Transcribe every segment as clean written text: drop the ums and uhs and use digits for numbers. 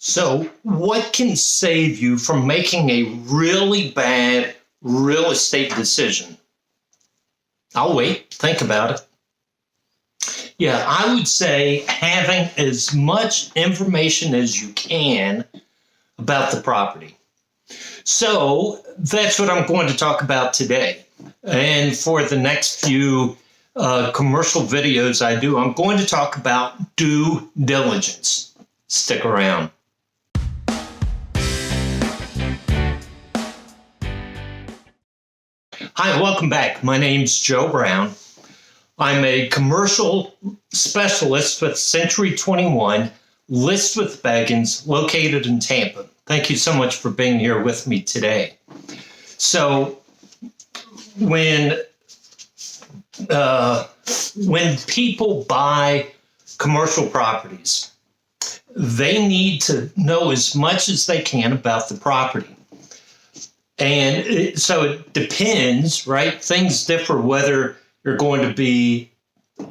So, what can save you from making a really bad real estate decision? I'll wait. Think about it. Yeah, I would say having as much information as you can about the property. So, that's what I'm going to talk about today. And for the next few commercial videos I do, I'm going to talk about due diligence. Stick around. Hi, welcome back. My name's Joe Brown. I'm a commercial specialist with Century 21, List with Beggins, located in Tampa. Thank you so much for being here with me today. So, when people buy commercial properties, they need to know as much as they can about the property. And so it depends, right? Things differ whether you're going to be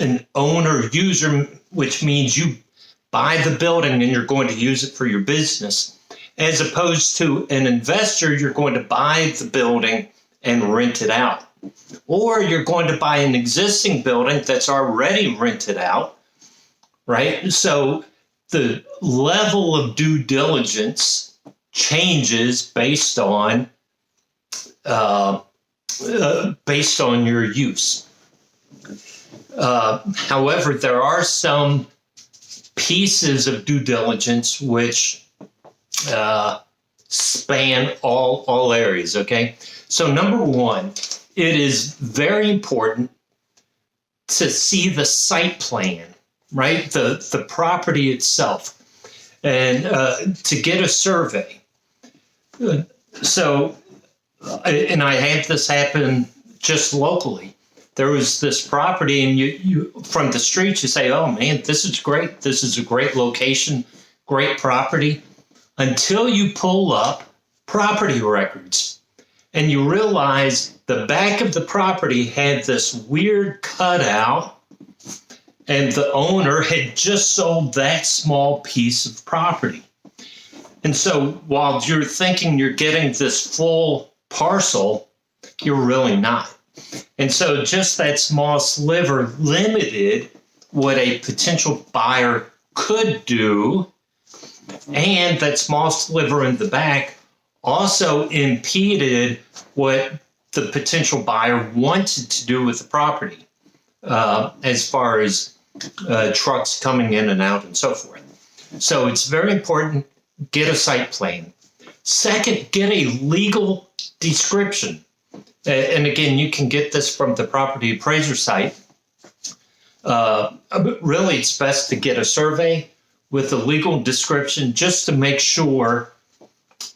an owner user, which means you buy the building and you're going to use it for your business, as opposed to an investor, you're going to buy the building and rent it out. Or you're going to buy an existing building that's already rented out, right? So the level of due diligence changes based on your use. However, there are some pieces of due diligence which span all areas, okay? So number one, it is very important to see the site plan, right? The property itself, and to get a survey. So, and I had this happen just locally. There was this property, and you from the street, you say, oh man, this is great. This is a great location, great property, until you pull up property records and you realize the back of the property had this weird cutout, and the owner had just sold that small piece of property. And so while you're thinking you're getting this full parcel, you're really not. And so just that small sliver limited what a potential buyer could do. And that small sliver in the back also impeded what the potential buyer wanted to do with the property, as far as trucks coming in and out and so forth. So it's very important, get a site plan. Second, get a legal description. And again, you can get this from the property appraiser site. Really, it's best to get a survey with a legal description just to make sure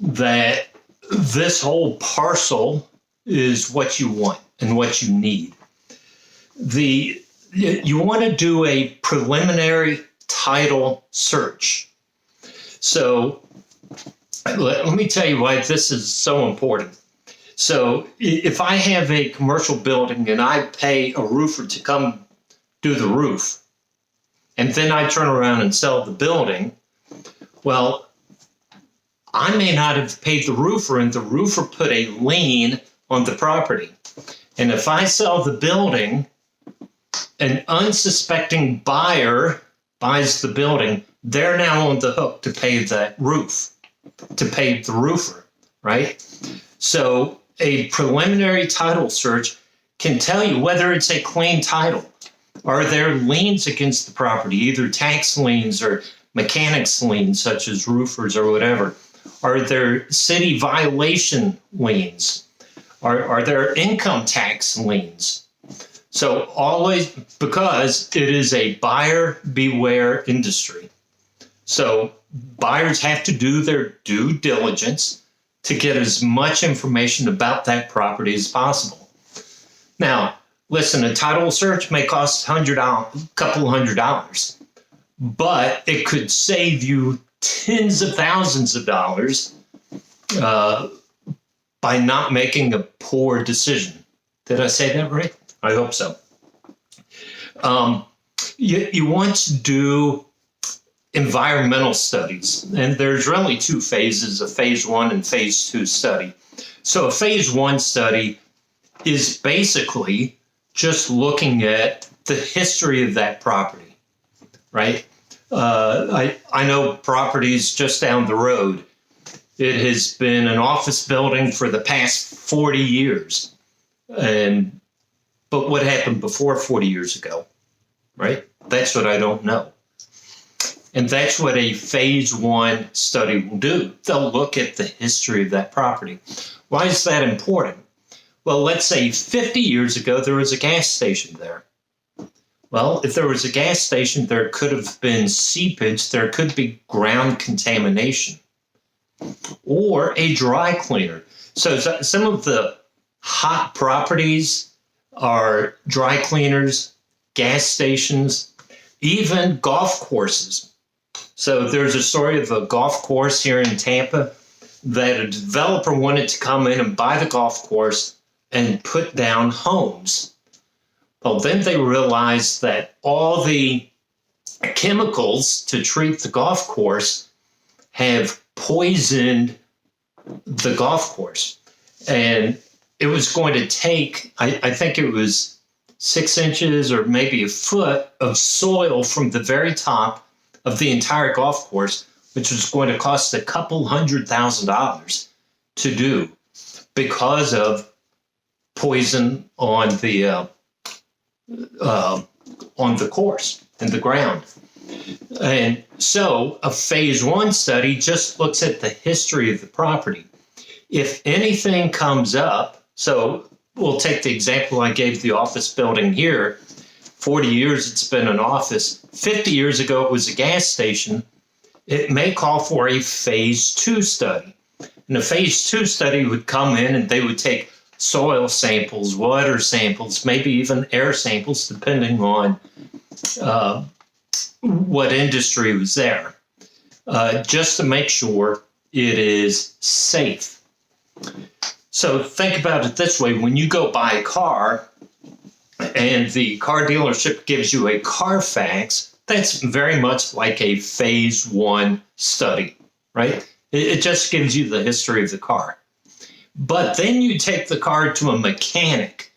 that this whole parcel is what you want and what you need. You want to do a preliminary title search. So let me tell you why this is so important. So if I have a commercial building and I pay a roofer to come do the roof, and then I turn around and sell the building, well, I may not have paid the roofer, and the roofer put a lien on the property. And if I sell the building, an unsuspecting buyer buys the building, they're now on the hook to pay that roof, to pay the roofer, right? So a preliminary title search can tell you whether it's a clean title. Are there liens against the property, either tax liens or mechanics liens, such as roofers or whatever? Are there city violation liens? Are there income tax liens? So always, because it is a buyer beware industry. So buyers have to do their due diligence to get as much information about that property as possible. Now, listen, a title search may cost a couple $100, but it could save you tens of thousands of dollars by not making a poor decision. Did I say that right? I hope so. You want to do environmental studies. And there's really two phases, a phase 1 and phase 2 study. So a phase 1 study is basically just looking at the history of that property, right? I know properties just down the road. It has been an office building for the past 40 years. But what happened before 40 years ago, right? That's what I don't know. And that's what a phase 1 study will do. They'll look at the history of that property. Why is that important? Well, let's say 50 years ago, there was a gas station there. Well, if there was a gas station, there could have been seepage, there could be ground contamination, or a dry cleaner. So some of the hot properties are dry cleaners, gas stations, even golf courses. So there's a story of a golf course here in Tampa that a developer wanted to come in and buy the golf course and put down homes. Well, then they realized that all the chemicals to treat the golf course have poisoned the golf course. And it was going to take, I think it was 6 inches or maybe a foot of soil from the very top of the entire golf course, which was going to cost a couple $100,000 to do because of poison on the course and the ground. And so a phase 1 study just looks at the history of the property. If anything comes up, so we'll take the example I gave, the office building here. 40 years it's been an office. 50 years ago it was a gas station. It may call for a phase 2 study. And a phase 2 study would come in and they would take soil samples, water samples, maybe even air samples, depending on what industry was there, just to make sure it is safe. So think about it this way. When you go buy a car and the car dealership gives you a Carfax, that's very much like a phase 1 study, right? It just gives you the history of the car. But then you take the car to a mechanic,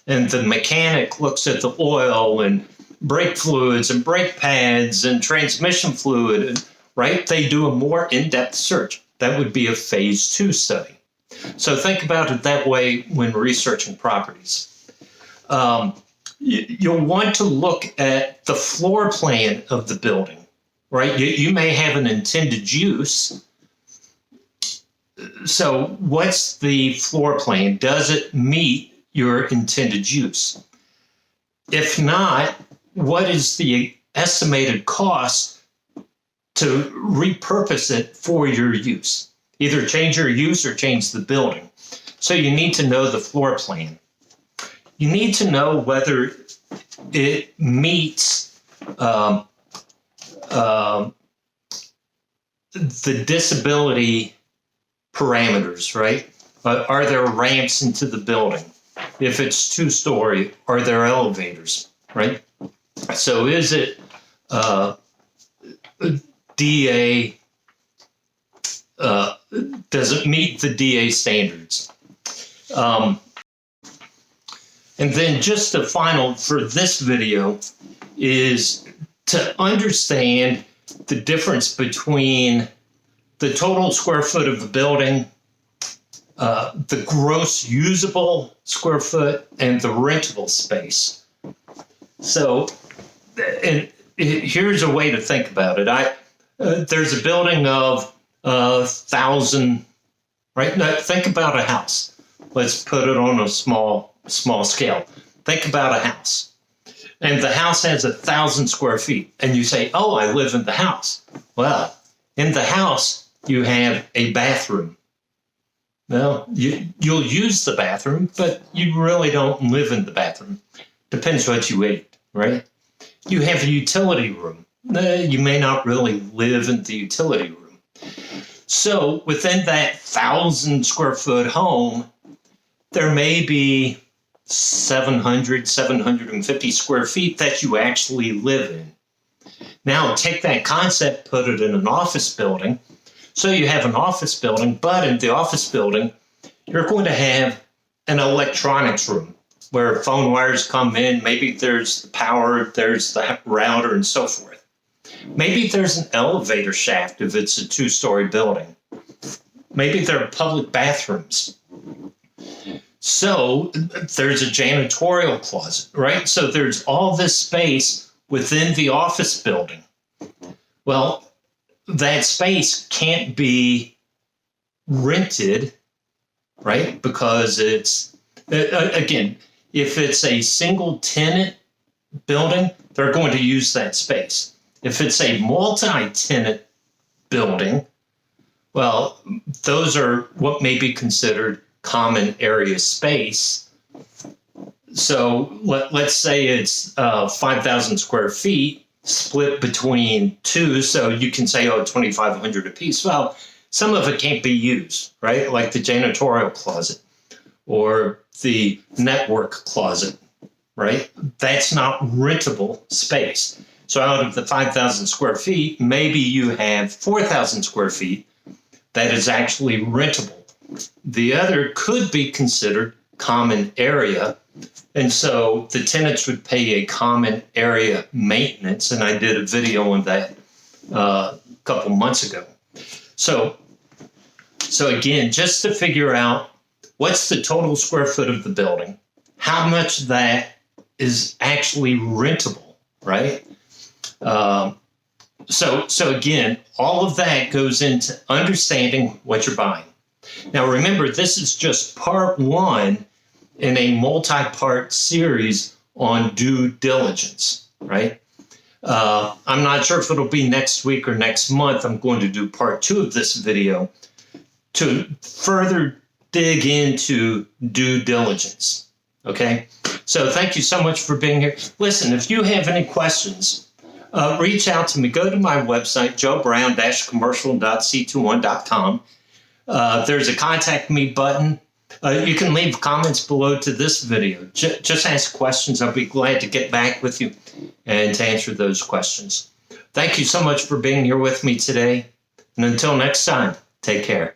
and the mechanic looks at the oil and brake fluids and brake pads and transmission fluid, right? They do a more in-depth search. That would be a phase 2 study. So think about it that way when researching properties. You'll want to look at the floor plan of the building, right? You may have an intended use. So what's the floor plan? Does it meet your intended use? If not, what is the estimated cost to repurpose it for your use? Either change your use or change the building. So you need to know the floor plan. You need to know whether it meets the disability parameters, right? Are there ramps into the building? If it's 2-story, are there elevators, right? So is it DA, does it meet the DA standards? And then just the final for this video is to understand the difference between the total square foot of the building, the gross usable square foot, and the rentable space. So, and here's a way to think about it. There's a building of 1,000, right? Now, think about a house. Let's put it on a small scale. Think about a house. And the house has 1,000 square feet. And you say, oh, I live in the house. Well, in the house, you have a bathroom. Well, you'll use the bathroom, but you really don't live in the bathroom. Depends what you ate, right? You have a utility room. You may not really live in the utility room. So within that 1,000 square foot home, there may be 750 square feet that you actually live in. Now take that concept, put it in an office building. So you have an office building, but in the office building, you're going to have an electronics room where phone wires come in. Maybe there's the power, there's the router, and so forth. Maybe there's an elevator shaft if it's a 2-story building. Maybe there are public bathrooms. So there's a janitorial closet, right? So there's all this space within the office building. Well, that space can't be rented, right? Because it's, again, if it's a single tenant building, they're going to use that space. If it's a multi-tenant building, well, those are what may be considered common area space. So let's say it's 5,000 square feet split between two. So you can say, 2,500 a piece. Well, some of it can't be used, right? Like the janitorial closet or the network closet, right? That's not rentable space. So out of the 5,000 square feet, maybe you have 4,000 square feet that is actually rentable. The other could be considered common area. And so the tenants would pay a common area maintenance. And I did a video on that a couple months ago. So again, just to figure out what's the total square foot of the building, how much that is actually rentable, right? So again, all of that goes into understanding what you're buying. Now, remember, this is just part one in a multi-part series on due diligence, right? I'm not sure if it'll be next week or next month. I'm going to do part 2 of this video to further dig into due diligence, okay? So thank you so much for being here. Listen, if you have any questions, reach out to me. Go to my website, joebrown-commercial.c21.com. There's a contact me button. You can leave comments below to this video. Just ask questions. I'll be glad to get back with you and to answer those questions. Thank you so much for being here with me today. And until next time, take care.